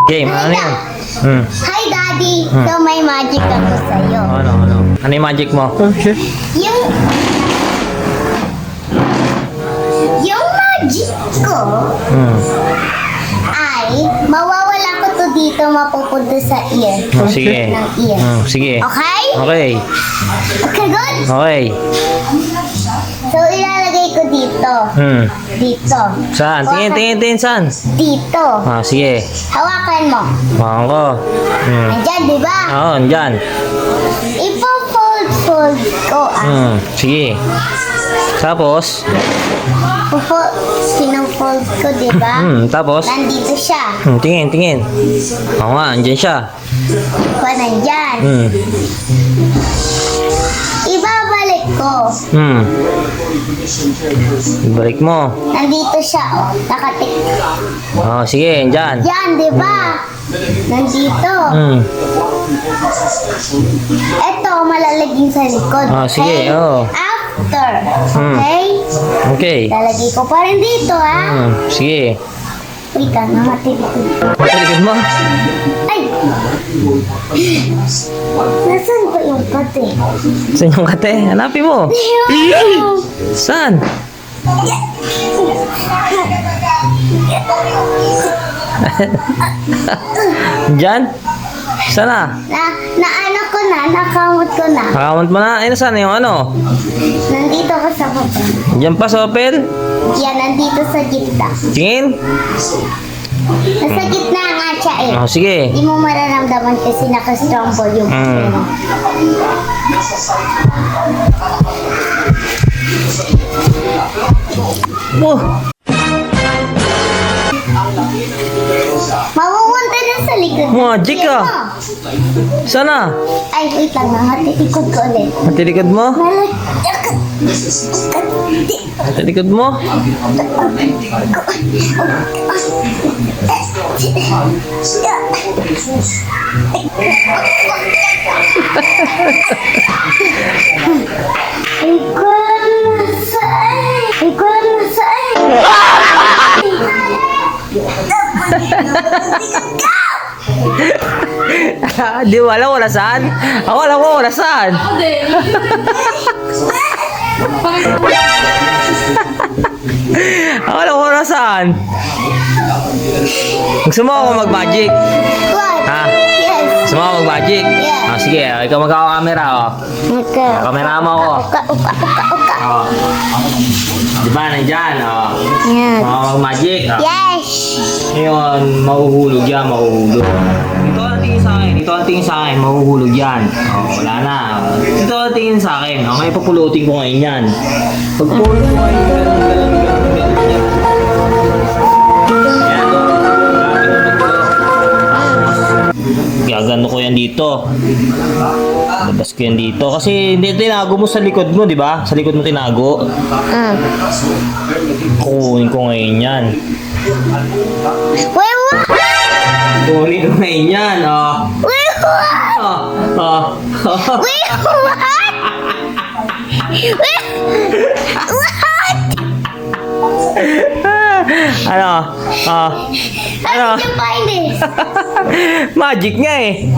Game, ano yan? Hi, Daddy. So, may magic ako sa'yo. Ano yung magic mo? Yung... Yung magic ko ay mawawala ko to dito, mapupunta sa ear. Sige. Ng ear. Sige. Okay? Okay. Okay, good? Okay. So, ilalagay ko dito. Dito. Saan? Tingin, saan? Dito. Sige. Hawakan mo. Hawakan ko. Andyan, di ba? Oo, andyan. Ipo-fold ko. Sige. Tapos? Pinofold ko, di ba? Tapos? Nandito siya. Tingin. Oo nga, andyan siya. Nandyan. Ibabalik ko. Balik mo. Nandito siya, oh. Nakatik. Sige, andyan. Yan, di ba? Nandito. Ito, malalaging sa likod. Sige, oo. After. Okay? Okay. Lalagay ko pa rin dito, ha? Sige. Wait lang, namatikot. Matalikod mo? Ay! Nasaan ba yung kate? Saan yung kate? Hanapin mo. Saan? Diyan? Sana? Naano ko na, nakamot ko na. Nakamot mo na? Saan yung ano? Nandito ko sa baba. Diyan pa sa open? Yan, nandito sa gitna. Tingin? Nasa gitna nga siya eh. Sige. Hindi mo mararamdaman kasi naka-strumble yung mo. Mapupunta na sa likod. Magic ka. Sana? Ay, wait lang, nakatitikod ko ulit. Matilikod mo? Matilikod mo? Di wala saan? Ako alam ko wala saan. Ako alam ko wala saan. Gusto mo ako mag-magic? Ha? Yes. Gusto mo ako mag-magic? Yeah. Sige, ikaw magkaka-camera. Okay. Kamera mo ako. Di ba, nandyan? Yan. Mag-magic. Yes. Ngayon, mahuhulog yan, mahuhulog. Dito ang tingin sa akin, mahuhulog yan. Wala na. Dito ang tingin sa akin, may papulutin ko ngayon yan. Pagpulot ko ngayon, ganun. Gagano ko yan dito. Labas ko yan dito. Kasi hindi tinago mo sa likod mo, di ba? Sa likod mo tinago. Kukunin ko ngayon yan. Wait, what? Kukunin ko ngayon yan, Wait, what? Wait, what? Wait, what? Ano? How did you find this? Magic nga eh.